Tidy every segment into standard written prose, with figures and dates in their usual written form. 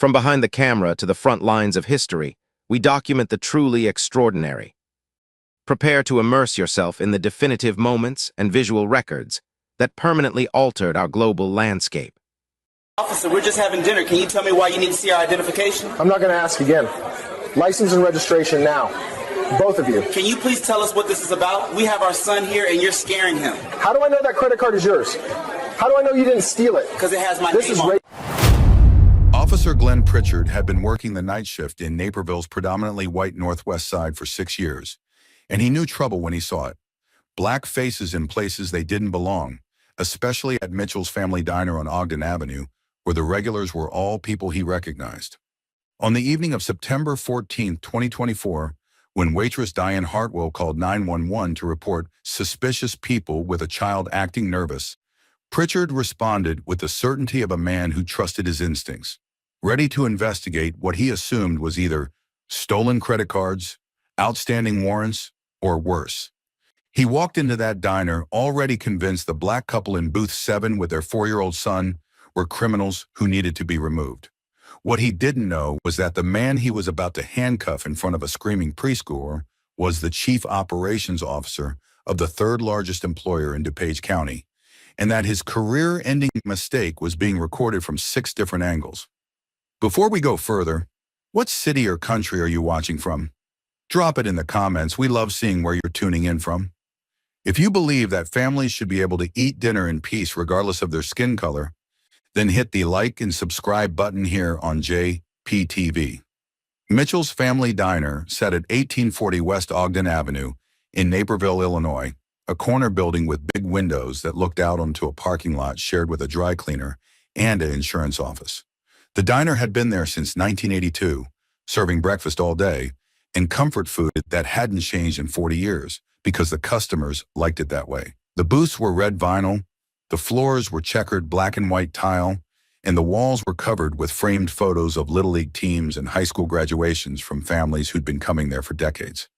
From behind the camera to the front lines of history, we document the truly extraordinary. Prepare to immerse yourself in the definitive moments and visual records that permanently altered our global landscape. Officer, we're just having dinner. Can you tell me why you need to see our identification? I'm not going to ask again. License and registration now. Both of you. Can you please tell us what this is about? We have our son here and you're scaring him. How do I know that credit card is yours? How do I know you didn't steal it? Because it has my name on it. Officer Glenn Pritchard had been working the night shift in Naperville's predominantly white Northwest Side for 6 years, and he knew trouble when he saw it. Black faces in places they didn't belong, especially at Mitchell's Family Diner on Ogden Avenue, where the regulars were all people he recognized. On the evening of September 14, 2024, when waitress Diane Hartwell called 911 to report suspicious people with a child acting nervous, Pritchard responded with the certainty of a man who trusted his instincts, ready to investigate what he assumed was either stolen credit cards, outstanding warrants, or worse. He walked into that diner already convinced the black couple in booth 7 with their 4-year-old son were criminals who needed to be removed. What he didn't know was that the man he was about to handcuff in front of a screaming preschooler was the chief operations officer of the third largest employer in DuPage County, and that his career-ending mistake was being recorded from 6 different angles. Before we go further, what city or country are you watching from? Drop it in the comments. We love seeing where you're tuning in from. If you believe that families should be able to eat dinner in peace regardless of their skin color, then hit the like and subscribe button here on JPTV. Mitchell's Family Diner sat at 1840 West Ogden Avenue in Naperville, Illinois, a corner building with big windows that looked out onto a parking lot shared with a dry cleaner and an insurance office. The diner had been there since 1982, serving breakfast all day and comfort food that hadn't changed in 40 years because the customers liked it that way. The booths were red vinyl, the floors were checkered black and white tile, and the walls were covered with framed photos of Little League teams and high school graduations from families who'd been coming there for decades.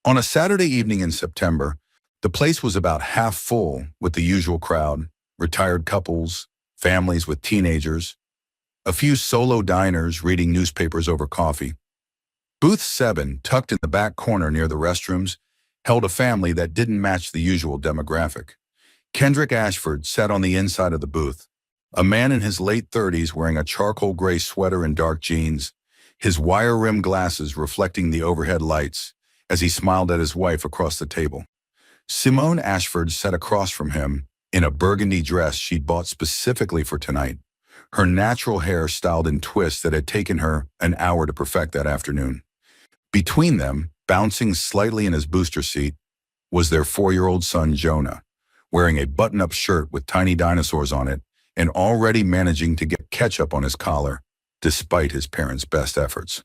On a Saturday evening in September, the place was about half full with the usual crowd, retired couples, families with teenagers, a few solo diners reading newspapers over coffee. Booth 7, tucked in the back corner near the restrooms, held a family that didn't match the usual demographic. Kendrick Ashford sat on the inside of the booth, a man in his late 30s wearing a charcoal gray sweater and dark jeans, his wire-rimmed glasses reflecting the overhead lights as he smiled at his wife across the table. Simone Ashford sat across from him in a burgundy dress she'd bought specifically for tonight, her natural hair styled in twists that had taken her an hour to perfect that afternoon. Between them, bouncing slightly in his booster seat, was their 4-year-old son, Jonah, wearing a button-up shirt with tiny dinosaurs on it and already managing to get ketchup on his collar, despite his parents' best efforts.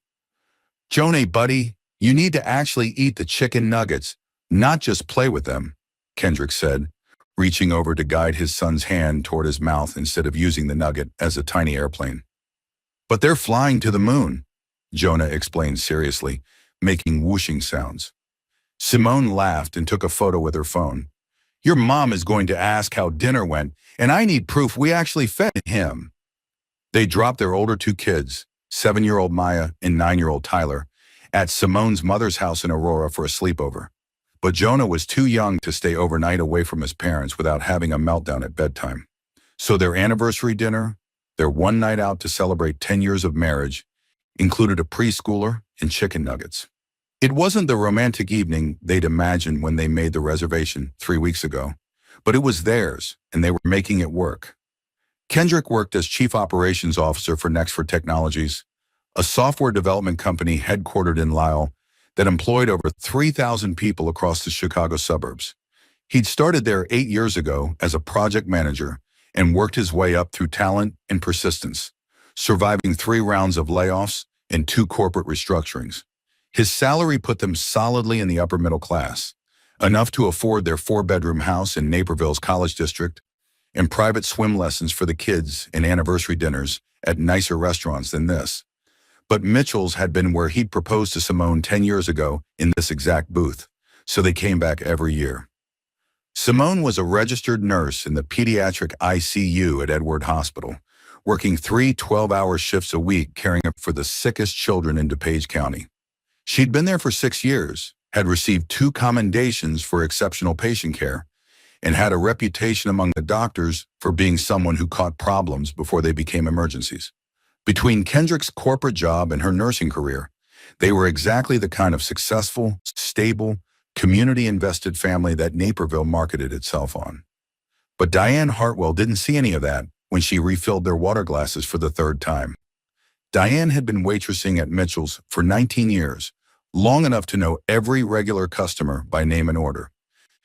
"Jonah, buddy, you need to actually eat the chicken nuggets, not just play with them," Kendrick said, reaching over to guide his son's hand toward his mouth instead of using the nugget as a tiny airplane. "But they're flying to the moon," Jonah explained seriously, making whooshing sounds. Simone laughed and took a photo with her phone. "Your mom is going to ask how dinner went, and I need proof we actually fed him." They dropped their older 2 kids, 7-year-old Maya and 9-year-old Tyler, at Simone's mother's house in Aurora for a sleepover. But Jonah was too young to stay overnight away from his parents without having a meltdown at bedtime. So their anniversary dinner, their one night out to celebrate 10 years of marriage, included a preschooler and chicken nuggets. It wasn't the romantic evening they'd imagined when they made the reservation 3 weeks ago, but it was theirs, and they were making it work. Kendrick worked as Chief Operations Officer for Nexford Technologies, a software development company headquartered in Lisle that employed over 3,000 people across the Chicago suburbs. He'd started there 8 years ago as a project manager and worked his way up through talent and persistence, surviving 3 rounds of layoffs and 2 corporate restructurings. His salary put them solidly in the upper middle class, enough to afford their 4-bedroom house in Naperville's College District and private swim lessons for the kids and anniversary dinners at nicer restaurants than this. But Mitchell's had been where he'd proposed to Simone 10 years ago in this exact booth, so they came back every year. Simone was a registered nurse in the pediatric ICU at Edward Hospital, working 3 12-hour shifts a week caring for the sickest children in DuPage County. She'd been there for 6 years, had received 2 commendations for exceptional patient care, and had a reputation among the doctors for being someone who caught problems before they became emergencies. Between Kendrick's corporate job and her nursing career, they were exactly the kind of successful, stable, community-invested family that Naperville marketed itself on. But Diane Hartwell didn't see any of that when she refilled their water glasses for the 3rd time. Diane had been waitressing at Mitchell's for 19 years, long enough to know every regular customer by name and order.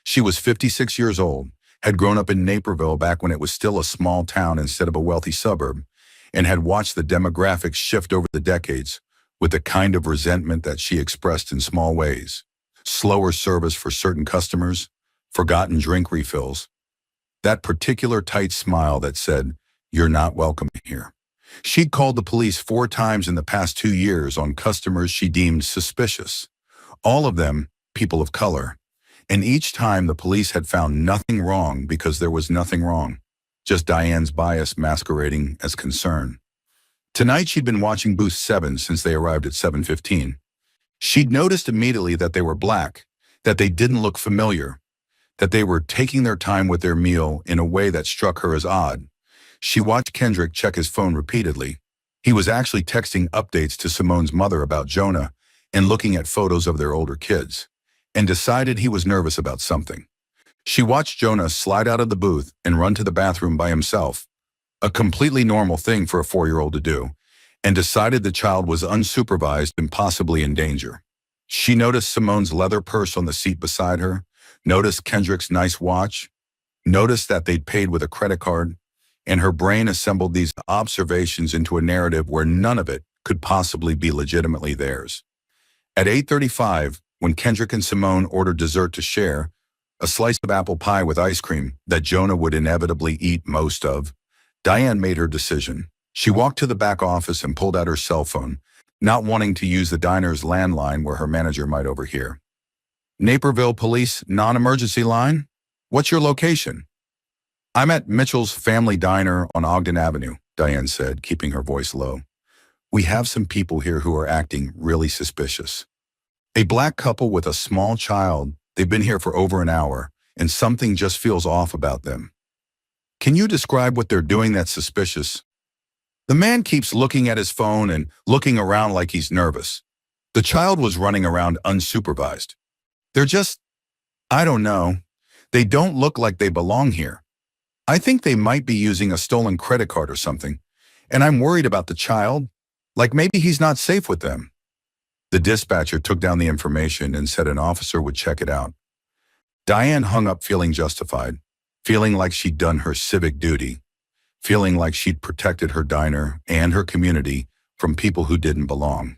She was 56 years old, had grown up in Naperville back when it was still a small town instead of a wealthy suburb, and had watched the demographics shift over the decades with the kind of resentment that she expressed in small ways. Slower service for certain customers, forgotten drink refills, that particular tight smile that said, "You're not welcome here." She'd called the police 4 times in the past 2 years on customers she deemed suspicious, all of them people of color, and each time the police had found nothing wrong because there was nothing wrong, just Diane's bias masquerading as concern. Tonight she'd been watching booth 7 since they arrived at 7:15. She'd noticed immediately that they were black, that they didn't look familiar, that they were taking their time with their meal in a way that struck her as odd. She watched Kendrick check his phone repeatedly. He was actually texting updates to Simone's mother about Jonah and looking at photos of their older kids, and decided he was nervous about something. She watched Jonah slide out of the booth and run to the bathroom by himself, a completely normal thing for a 4-year-old to do, and decided the child was unsupervised and possibly in danger. She noticed Simone's leather purse on the seat beside her, noticed Kendrick's nice watch, noticed that they'd paid with a credit card, and her brain assembled these observations into a narrative where none of it could possibly be legitimately theirs. At 8:35, when Kendrick and Simone ordered dessert to share, a slice of apple pie with ice cream that Jonah would inevitably eat most of, Diane made her decision. She walked to the back office and pulled out her cell phone, not wanting to use the diner's landline where her manager might overhear. "Naperville Police non-emergency line? What's your location?" "I'm at Mitchell's Family Diner on Ogden Avenue," Diane said, keeping her voice low. "We have some people here who are acting really suspicious. A black couple with a small child. They've been here for over an hour, and something just feels off about them. Can you describe what they're doing that's suspicious?" "The man keeps looking at his phone and looking around like he's nervous. The child was running around unsupervised. They're just, I don't know. They don't look like they belong here. I think they might be using a stolen credit card or something, and I'm worried about the child, like maybe he's not safe with them." The dispatcher took down the information and said an officer would check it out. Diane hung up feeling justified, feeling like she'd done her civic duty, feeling like she'd protected her diner and her community from people who didn't belong.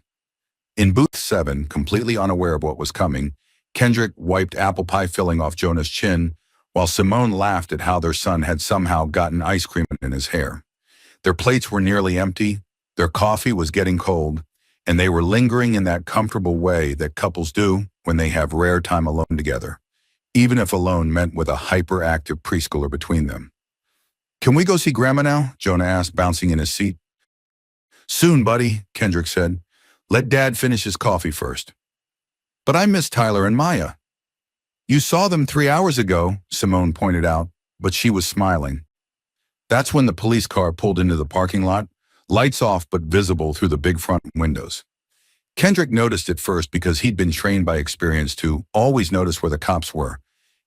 In booth 7, completely unaware of what was coming, Kendrick wiped apple pie filling off Jonah's chin, while Simone laughed at how their son had somehow gotten ice cream in his hair. Their plates were nearly empty, their coffee was getting cold, and they were lingering in that comfortable way that couples do when they have rare time alone together, even if alone meant with a hyperactive preschooler between them. "Can we go see Grandma now?" Jonah asked, bouncing in his seat. "Soon, buddy," Kendrick said. "Let Dad finish his coffee first." "But I miss Tyler and Maya." "You saw them 3 hours ago," Simone pointed out, but she was smiling. That's when the police car pulled into the parking lot, lights off but visible through the big front windows. Kendrick noticed it first because he'd been trained by experience to always notice where the cops were,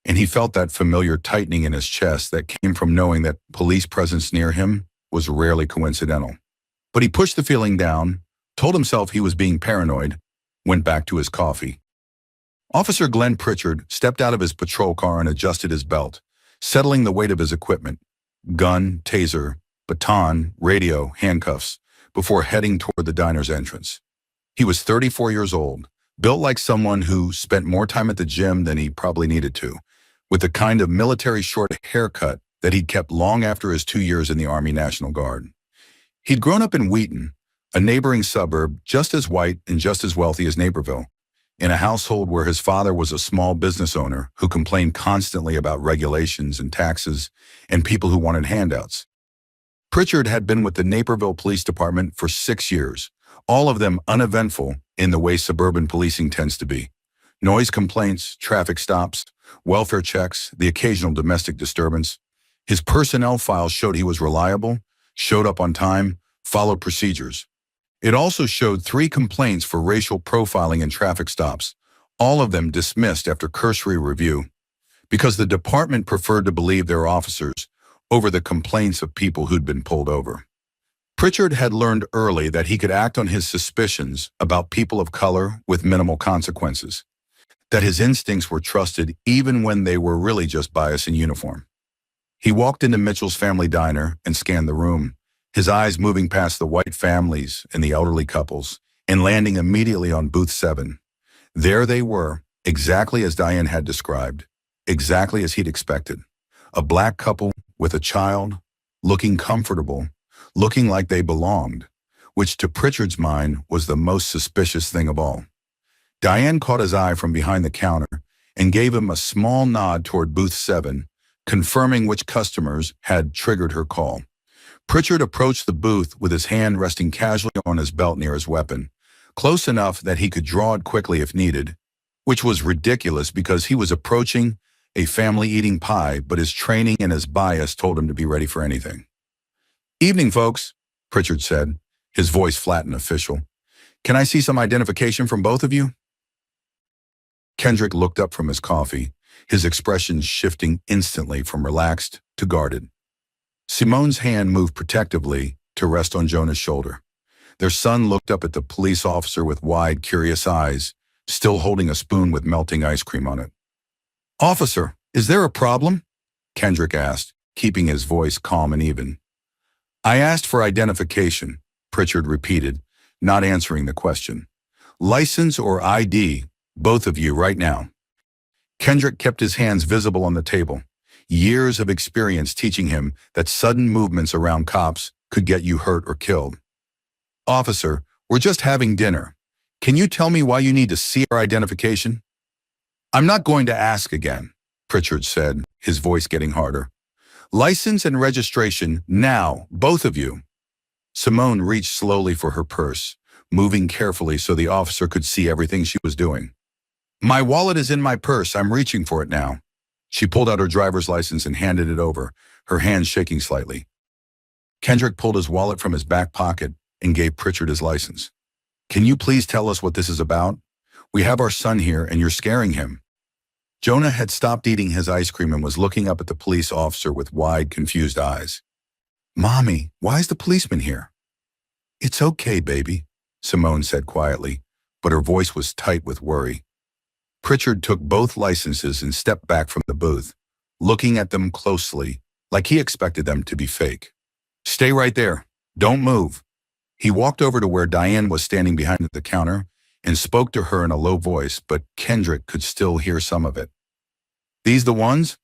and he felt that familiar tightening in his chest that came from knowing that police presence near him was rarely coincidental. But he pushed the feeling down, told himself he was being paranoid, went back to his coffee. Officer Glenn Pritchard stepped out of his patrol car and adjusted his belt, settling the weight of his equipment, gun, taser, baton, radio, handcuffs, before heading toward the diner's entrance. He was 34 years old, built like someone who spent more time at the gym than he probably needed to, with the kind of military short haircut that he'd kept long after his 2 years in the Army National Guard. He'd grown up in Wheaton, a neighboring suburb just as white and just as wealthy as Naperville, in a household where his father was a small business owner who complained constantly about regulations and taxes and people who wanted handouts. Pritchard had been with the Naperville Police Department for 6 years, all of them uneventful in the way suburban policing tends to be. Noise complaints, traffic stops, welfare checks, the occasional domestic disturbance. His personnel files showed he was reliable, showed up on time, followed procedures. It also showed 3 complaints for racial profiling and traffic stops, all of them dismissed after cursory review, because the department preferred to believe their officers over the complaints of people who'd been pulled over. Pritchard had learned early that he could act on his suspicions about people of color with minimal consequences, that his instincts were trusted even when they were really just bias in uniform. He walked into Mitchell's family diner and scanned the room, his eyes moving past the white families and the elderly couples and landing immediately on booth 7. There they were, exactly as Diane had described, exactly as he'd expected. A black couple with a child, looking comfortable, looking like they belonged, which to Pritchard's mind was the most suspicious thing of all. Diane caught his eye from behind the counter and gave him a small nod toward booth 7, confirming which customers had triggered her call. Pritchard approached the booth with his hand resting casually on his belt near his weapon, close enough that he could draw it quickly if needed, which was ridiculous because he was approaching a family eating pie, but his training and his bias told him to be ready for anything. "Evening, folks," Pritchard said, his voice flat and official. "Can I see some identification from both of you?" Kendrick looked up from his coffee, his expression shifting instantly from relaxed to guarded. Simone's hand moved protectively to rest on Jonah's shoulder. Their son looked up at the police officer with wide, curious eyes, still holding a spoon with melting ice cream on it. "Officer, is there a problem?" Kendrick asked, keeping his voice calm and even. "I asked for identification," Pritchard repeated, not answering the question. "License or ID, both of you right now." Kendrick kept his hands visible on the table, years of experience teaching him that sudden movements around cops could get you hurt or killed. "Officer, we're just having dinner. Can you tell me why you need to see our identification?" "I'm not going to ask again," Pritchard said, his voice getting harder. "License and registration now, both of you." Simone reached slowly for her purse, moving carefully so the officer could see everything she was doing. "My wallet is in my purse. I'm reaching for it now." She pulled out her driver's license and handed it over, her hands shaking slightly. Kendrick pulled his wallet from his back pocket and gave Pritchard his license. "Can you please tell us what this is about? We have our son here and you're scaring him." Jonah had stopped eating his ice cream and was looking up at the police officer with wide, confused eyes. "Mommy, why is the policeman here?" "It's okay, baby," Simone said quietly, but her voice was tight with worry. Pritchard took both licenses and stepped back from the booth, looking at them closely, like he expected them to be fake. "Stay right there. Don't move." He walked over to where Diane was standing behind the counter and spoke to her in a low voice, but Kendrick could still hear some of it. "These the ones?"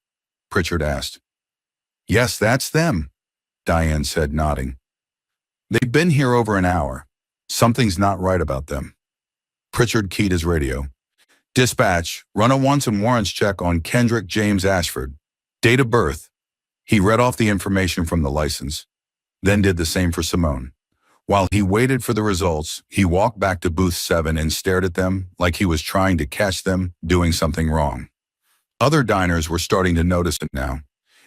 Pritchard asked. "Yes, that's them," Diane said, nodding. "They've been here over an hour. Something's not right about them." Pritchard keyed his radio. "Dispatch, run a wants and warrants check on Kendrick James Ashford. Date of birth." He read off the information from the license, then did the same for Simone. While he waited for the results, he walked back to booth 7 and stared at them like he was trying to catch them doing something wrong. Other diners were starting to notice it now.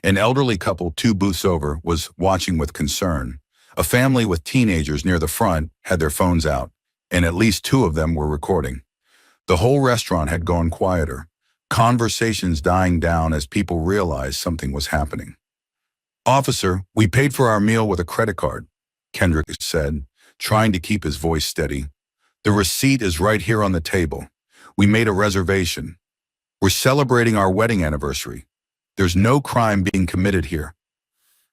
An elderly couple 2 booths over was watching with concern. A family with teenagers near the front had their phones out, and at least 2 of them were recording. The whole restaurant had gone quieter, conversations dying down as people realized something was happening. "Officer, we paid for our meal with a credit card," Kendrick said, trying to keep his voice steady. "The receipt is right here on the table. We made a reservation. We're celebrating our wedding anniversary. There's no crime being committed here."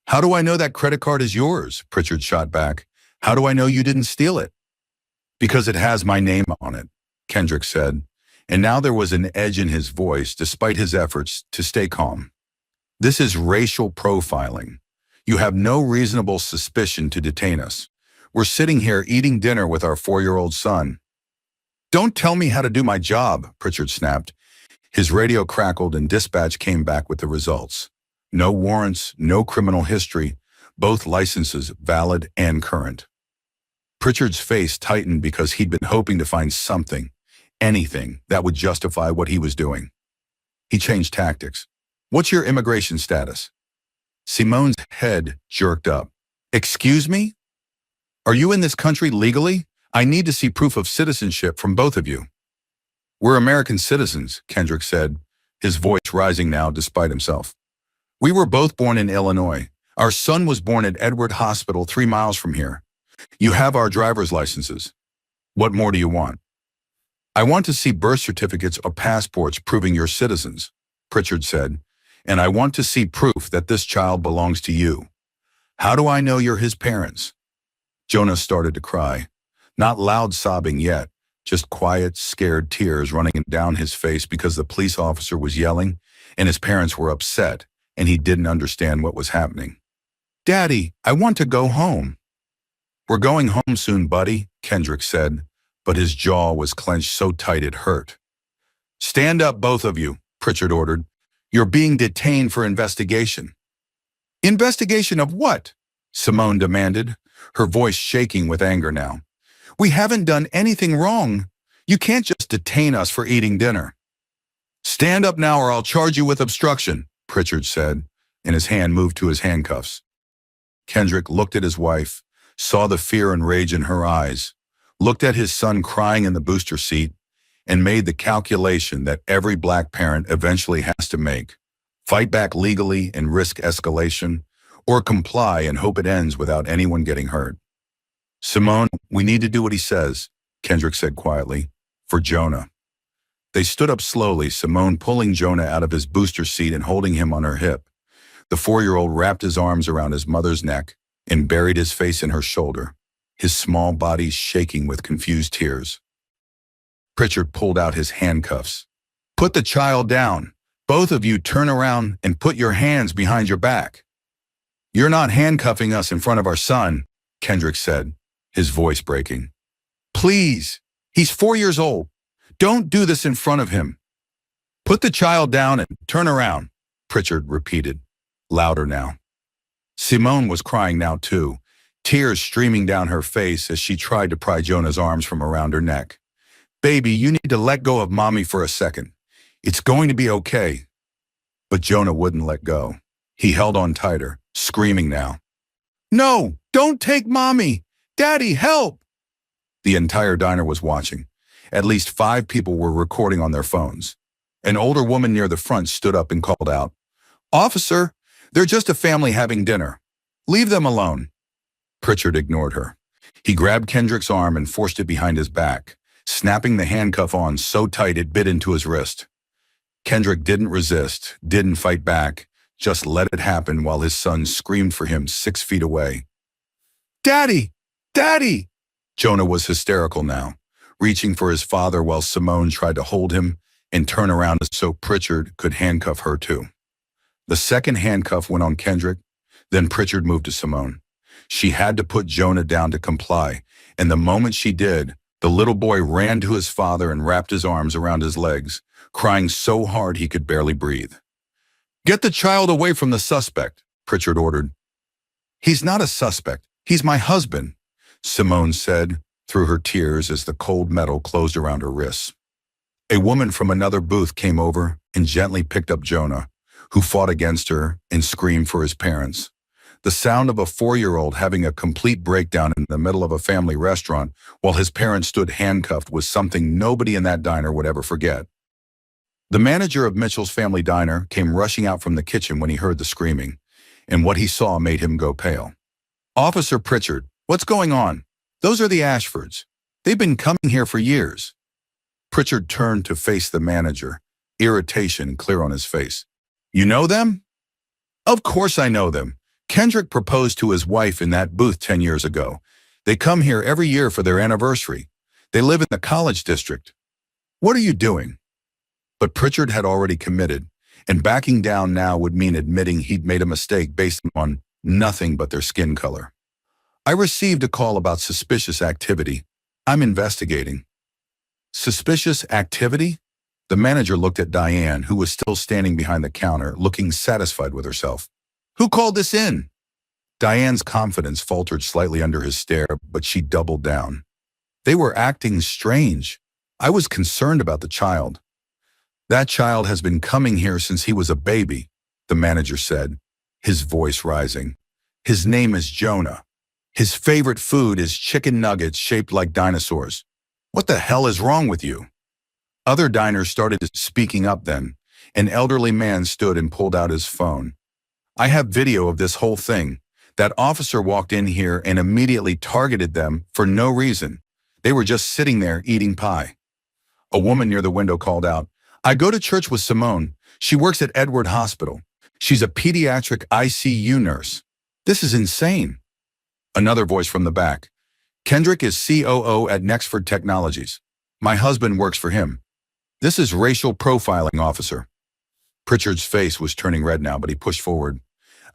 "How do I know that credit card is yours?" Pritchard shot back. "How do I know you didn't steal it?" "Because it has my name on it," Kendrick said, and now there was an edge in his voice despite his efforts to stay calm. "This is racial profiling. You have no reasonable suspicion to detain us. We're sitting here eating dinner with our 4-year-old son." "Don't tell me how to do my job," Pritchard snapped. His radio crackled and dispatch came back with the results. No warrants, no criminal history, both licenses valid and current. Pritchard's face tightened because he'd been hoping to find something, anything, that would justify what he was doing. He changed tactics. "What's your immigration status?" Simone's head jerked up. "Excuse me? Are you in this country legally? I need to see proof of citizenship from both of you." "We're American citizens," Kendrick said, his voice rising now despite himself. "We were both born in Illinois. Our son was born at Edward Hospital 3 miles from here. You have our driver's licenses. What more do you want?" "I want to see birth certificates or passports proving you're citizens," Pritchard said, "and I want to see proof that this child belongs to you. How do I know you're his parents?" Jonah started to cry, not loud sobbing yet, just quiet, scared tears running down his face because the police officer was yelling and his parents were upset and he didn't understand what was happening. "Daddy, I want to go home." "We're going home soon, buddy," Kendrick said, but his jaw was clenched so tight it hurt. "Stand up, both of you," Pritchard ordered. "You're being detained for investigation." "Investigation of what?" Simone demanded, her voice shaking with anger now. "We haven't done anything wrong. You can't just detain us for eating dinner." "Stand up now or I'll charge you with obstruction," Pritchard said, and his hand moved to his handcuffs. Kendrick looked at his wife, saw the fear and rage in her eyes, looked at his son crying in the booster seat, and made the calculation that every black parent eventually has to make: fight back legally and risk escalation, or comply and hope it ends without anyone getting hurt. "Simone, we need to do what he says," Kendrick said quietly, "for Jonah." They stood up slowly, Simone pulling Jonah out of his booster seat and holding him on her hip. The 4-year-old wrapped his arms around his mother's neck and buried his face in her shoulder, his small body shaking with confused tears. Pritchard pulled out his handcuffs. "Put the child down. Both of you turn around and put your hands behind your back." "You're not handcuffing us in front of our son," Kendrick said, his voice breaking. "Please, he's 4 years old. Don't do this in front of him." "Put the child down and turn around," Pritchard repeated, louder now. Simone was crying now too, tears streaming down her face as she tried to pry Jonah's arms from around her neck. "Baby, you need to let go of mommy for a second. It's going to be okay." But Jonah wouldn't let go. He held on tighter, screaming now. "No, don't take mommy! Daddy, help!" The entire diner was watching. At least 5 people were recording on their phones. An older woman near the front stood up and called out, "Officer, they're just a family having dinner. Leave them alone." Pritchard ignored her. He grabbed Kendrick's arm and forced it behind his back, snapping the handcuff on so tight it bit into his wrist. Kendrick didn't resist, didn't fight back, just let it happen while his son screamed for him 6 feet away. "Daddy! Daddy!" Jonah was hysterical now, reaching for his father while Simone tried to hold him and turn around so Pritchard could handcuff her too. The second handcuff went on Kendrick, then Pritchard moved to Simone. She had to put Jonah down to comply, and the moment she did, the little boy ran to his father and wrapped his arms around his legs, crying so hard he could barely breathe. "Get the child away from the suspect," Pritchard ordered. "He's not a suspect. He's my husband," Simone said through her tears as the cold metal closed around her wrists. A woman from another booth came over and gently picked up Jonah, who fought against her and screamed for his parents. The sound of a 4-year-old having a complete breakdown in the middle of a family restaurant while his parents stood handcuffed was something nobody in that diner would ever forget. The manager of Mitchell's family diner came rushing out from the kitchen when he heard the screaming, and what he saw made him go pale. "Officer Pritchard, what's going on? Those are the Ashfords. They've been coming here for years." Pritchard turned to face the manager, irritation clear on his face. "You know them?" "Of course I know them. Kendrick proposed to his wife in that booth 10 years ago. They come here every year for their anniversary. They live in the college district." "What are you doing?" But Pritchard had already committed, and backing down now would mean admitting he'd made a mistake based on nothing but their skin color. "I received a call about suspicious activity. I'm investigating." "Suspicious activity?" The manager looked at Diane, who was still standing behind the counter, looking satisfied with herself. "Who called this in?" Diane's confidence faltered slightly under his stare, but she doubled down. They were acting strange. I was concerned about the child. That child has been coming here since he was a baby, the manager said, his voice rising. His name is Jonah. His favorite food is chicken nuggets shaped like dinosaurs. What the hell is wrong with you? Other diners started speaking up then. An elderly man stood and pulled out his phone. I have video of this whole thing. That officer walked in here and immediately targeted them for no reason. They were just sitting there eating pie. A woman near the window called out, I go to church with Simone. She works at Edward Hospital. She's a pediatric ICU nurse. This is insane. Another voice from the back. Kendrick is COO at Nexford Technologies. My husband works for him. This is racial profiling, officer. Pritchard's face was turning red now, but he pushed forward.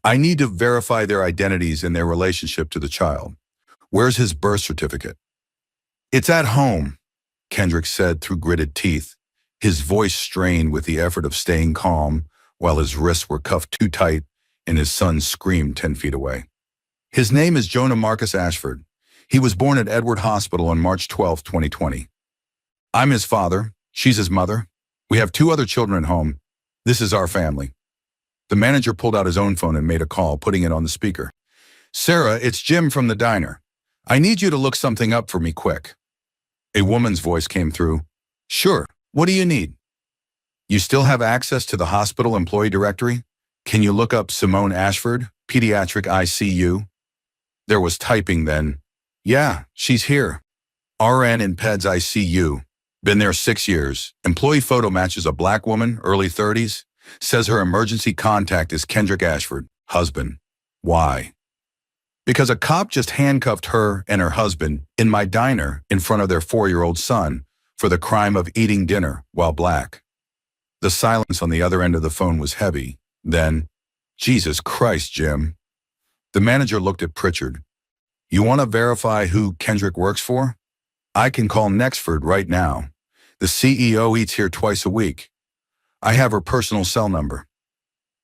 I need to verify their identities and their relationship to the child. Where's his birth certificate? It's at home, Kendrick said through gritted teeth, his voice strained with the effort of staying calm while his wrists were cuffed too tight and his son screamed 10 feet away. His name is Jonah Marcus Ashford. He was born at Edward Hospital on March 12, 2020. I'm his father. She's his mother. We have 2 other children at home. This is our family. The manager pulled out his own phone and made a call, putting it on the speaker. Sarah, it's Jim from the diner. I need you to look something up for me quick. A woman's voice came through. Sure, what do you need? You still have access to the hospital employee directory? Can you look up Simone Ashford, pediatric ICU? There was typing then. Yeah, she's here. RN in PEDS ICU. Been there 6 years. Employee photo matches a black woman, early 30s. Says her emergency contact is Kendrick Ashford, husband. Why? Because a cop just handcuffed her and her husband in my diner in front of their 4-year-old son for the crime of eating dinner while black. The silence on the other end of the phone was heavy. Then, Jesus Christ, Jim. The manager looked at Pritchard. You want to verify who Kendrick works for? I can call Nexford right now. The CEO eats here twice a week. I have her personal cell number.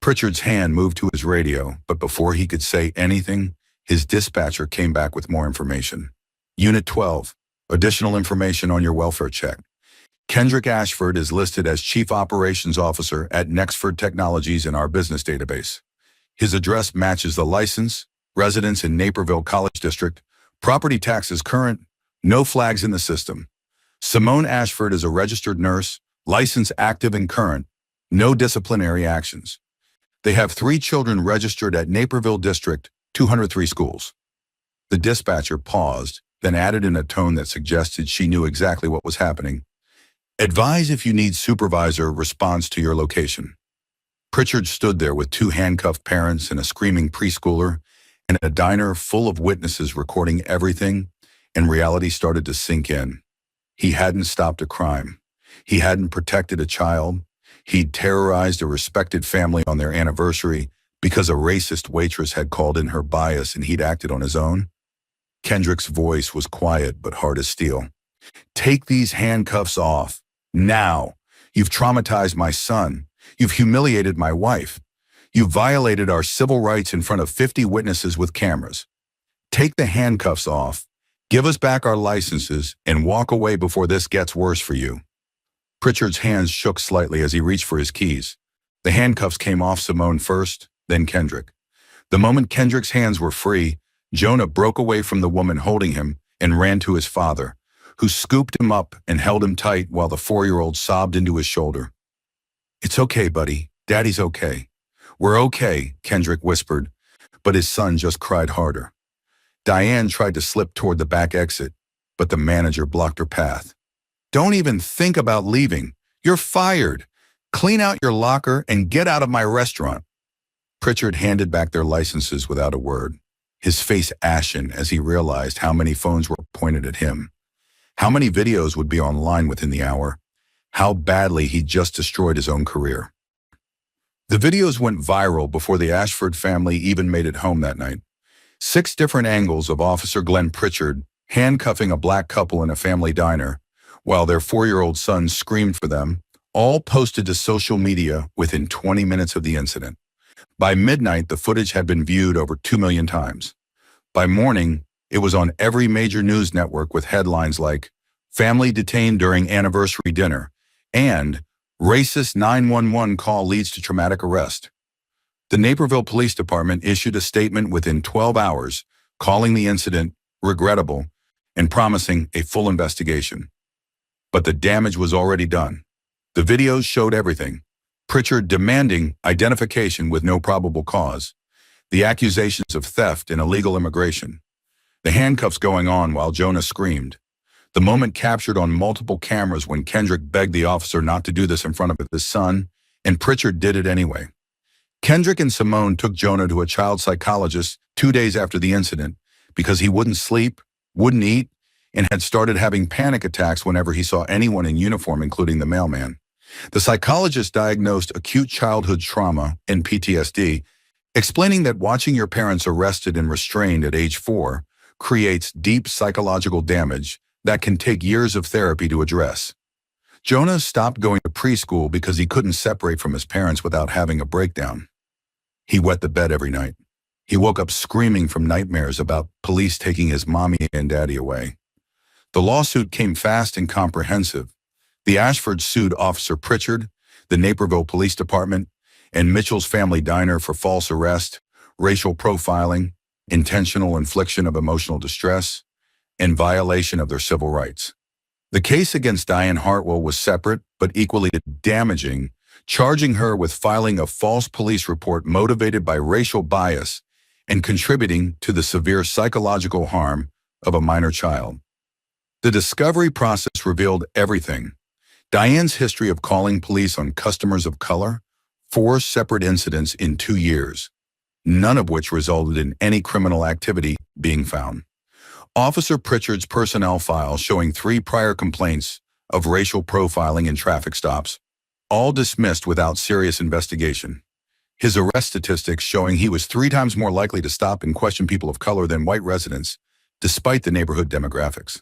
Pritchard's hand moved to his radio, but before he could say anything, his dispatcher came back with more information. Unit 12, additional information on your welfare check. Kendrick Ashford is listed as Chief Operations Officer at Nexford Technologies in our business database. His address matches the license, residence in Naperville College District, property taxes current, no flags in the system. Simone Ashford is a registered nurse, license active and current, no disciplinary actions. They have 3 children registered at Naperville District, 203 schools. The dispatcher paused, then added in a tone that suggested she knew exactly what was happening. Advise if you need supervisor response to your location. Pritchard stood there with 2 handcuffed parents and a screaming preschooler and a diner full of witnesses recording everything, and reality started to sink in. He hadn't stopped a crime. He hadn't protected a child. He'd terrorized a respected family on their anniversary because a racist waitress had called in her bias and he'd acted on his own. Kendrick's voice was quiet but hard as steel. Take these handcuffs off. Now. You've traumatized my son. You've humiliated my wife. You've violated our civil rights in front of 50 witnesses with cameras. Take the handcuffs off. Give us back our licenses and walk away before this gets worse for you. Pritchard's hands shook slightly as he reached for his keys. The handcuffs came off Simone first, then Kendrick. The moment Kendrick's hands were free, Jonah broke away from the woman holding him and ran to his father, who scooped him up and held him tight while the 4-year-old sobbed into his shoulder. It's okay, buddy. Daddy's okay. We're okay, Kendrick whispered, but his son just cried harder. Diane tried to slip toward the back exit, but the manager blocked her path. Don't even think about leaving. You're fired. Clean out your locker and get out of my restaurant. Pritchard handed back their licenses without a word, his face ashen as he realized how many phones were pointed at him, how many videos would be online within the hour, how badly he'd just destroyed his own career. The videos went viral before the Ashford family even made it home that night. 6 different angles of Officer Glenn Pritchard handcuffing a black couple in a family diner, while their 4-year-old son screamed for them, all posted to social media within 20 minutes of the incident. By midnight, the footage had been viewed over 2 million times. By morning, it was on every major news network with headlines like, "Family detained during anniversary dinner," and "Racist 911 call leads to traumatic arrest." The Naperville Police Department issued a statement within 12 hours, calling the incident regrettable and promising a full investigation. But the damage was already done. The videos showed everything. Pritchard demanding identification with no probable cause, the accusations of theft and illegal immigration, the handcuffs going on while Jonah screamed, the moment captured on multiple cameras when Kendrick begged the officer not to do this in front of his son, and Pritchard did it anyway. Kendrick and Simone took Jonah to a child psychologist 2 days after the incident because he wouldn't sleep, wouldn't eat, and had started having panic attacks whenever he saw anyone in uniform, including the mailman. The psychologist diagnosed acute childhood trauma and PTSD, explaining that watching your parents arrested and restrained at age 4 creates deep psychological damage that can take years of therapy to address. Jonah stopped going to preschool because he couldn't separate from his parents without having a breakdown. He wet the bed every night. He woke up screaming from nightmares about police taking his mommy and daddy away. The lawsuit came fast and comprehensive. The Ashfords sued Officer Pritchard, the Naperville Police Department, and Mitchell's Family Diner for false arrest, racial profiling, intentional infliction of emotional distress, and violation of their civil rights. The case against Diane Hartwell was separate but equally damaging, charging her with filing a false police report motivated by racial bias and contributing to the severe psychological harm of a minor child. The discovery process revealed everything. Diane's history of calling police on customers of color, 4 separate incidents in 2 years, none of which resulted in any criminal activity being found. Officer Pritchard's personnel file showing 3 prior complaints of racial profiling in traffic stops, all dismissed without serious investigation. His arrest statistics showing he was 3 times more likely to stop and question people of color than white residents, despite the neighborhood demographics.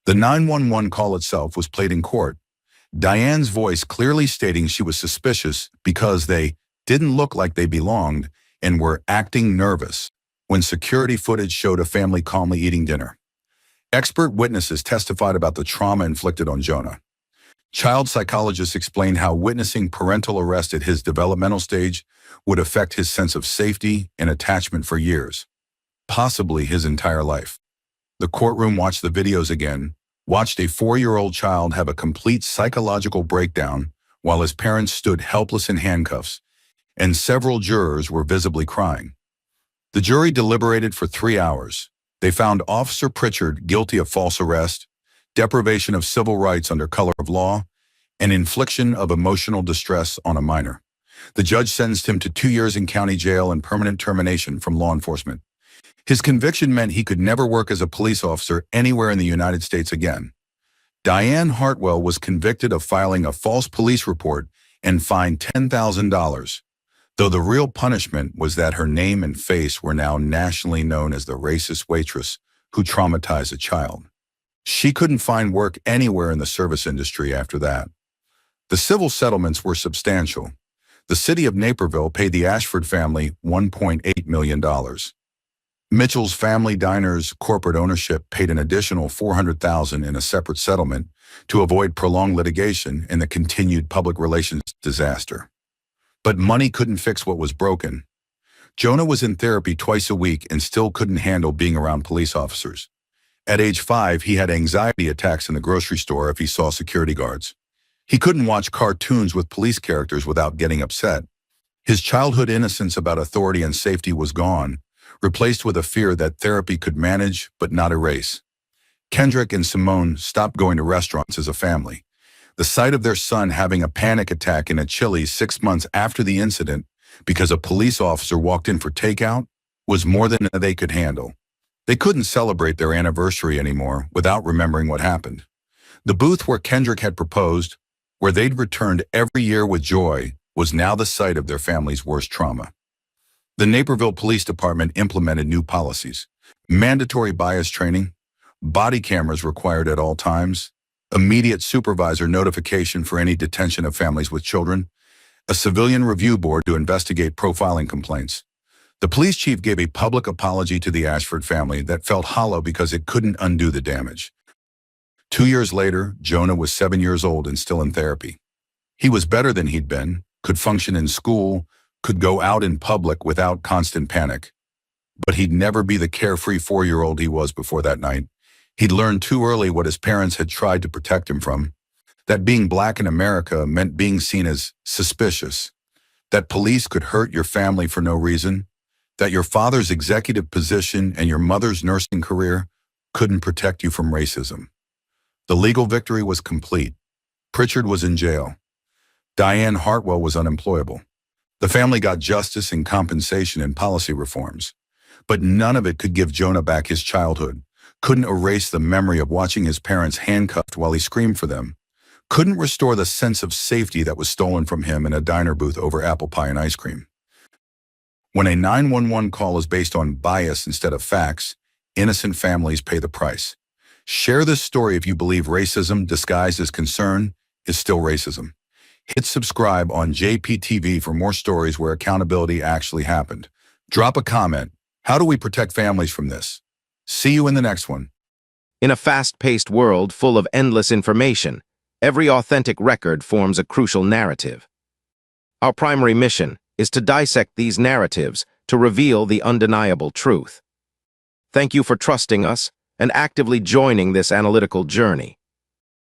The 911 call itself was played in court, Diane's voice clearly stating she was suspicious because they didn't look like they belonged and were acting nervous when security footage showed a family calmly eating dinner. Expert witnesses testified about the trauma inflicted on Jonah. Child psychologists explained how witnessing parental arrest at his developmental stage would affect his sense of safety and attachment for years, possibly his entire life. The courtroom watched the videos again, watched a 4-year-old child have a complete psychological breakdown while his parents stood helpless in handcuffs, and several jurors were visibly crying. The jury deliberated for 3 hours. They found Officer Pritchard guilty of false arrest, deprivation of civil rights under color of law, and infliction of emotional distress on a minor. The judge sentenced him to 2 years in county jail and permanent termination from law enforcement. His conviction meant he could never work as a police officer anywhere in the United States again. Diane Hartwell was convicted of filing a false police report and fined $10,000, though the real punishment was that her name and face were now nationally known as the racist waitress who traumatized a child. She couldn't find work anywhere in the service industry after that. The civil settlements were substantial. The city of Naperville paid the Ashford family $1.8 million. Mitchell's Family Diner's corporate ownership paid an additional $400,000 in a separate settlement to avoid prolonged litigation and the continued public relations disaster. But money couldn't fix what was broken. Jonah was in therapy twice a week and still couldn't handle being around police officers. At age 5, he had anxiety attacks in the grocery store if he saw security guards. He couldn't watch cartoons with police characters without getting upset. His childhood innocence about authority and safety was gone, replaced with a fear that therapy could manage but not erase. Kendrick and Simone stopped going to restaurants as a family. The sight of their son having a panic attack in a Chili's 6 months after the incident because a police officer walked in for takeout was more than they could handle. They couldn't celebrate their anniversary anymore without remembering what happened. The booth where Kendrick had proposed, where they'd returned every year with joy, was now the site of their family's worst trauma. The Naperville Police Department implemented new policies: mandatory bias training, body cameras required at all times, immediate supervisor notification for any detention of families with children, a civilian review board to investigate profiling complaints. The police chief gave a public apology to the Ashford family that felt hollow because it couldn't undo the damage. 2 years later, Jonah was 7 years old and still in therapy. He was better than he'd been, could function in school, could go out in public without constant panic. But he'd never be the carefree 4-year-old he was before that night. He'd learned too early what his parents had tried to protect him from, that being black in America meant being seen as suspicious, that police could hurt your family for no reason, that your father's executive position and your mother's nursing career couldn't protect you from racism. The legal victory was complete. Pritchard was in jail. Diane Hartwell was unemployable. The family got justice and compensation and policy reforms. But none of it could give Jonah back his childhood, couldn't erase the memory of watching his parents handcuffed while he screamed for them, couldn't restore the sense of safety that was stolen from him in a diner booth over apple pie and ice cream. When a 911 call is based on bias instead of facts, innocent families pay the price. Share this story if you believe racism disguised as concern is still racism. Hit subscribe on JPTV for more stories where accountability actually happened. Drop a comment. How do we protect families from this? See you in the next one. In a fast-paced world full of endless information, every authentic record forms a crucial narrative. Our primary mission is to dissect these narratives to reveal the undeniable truth. Thank you for trusting us and actively joining this analytical journey.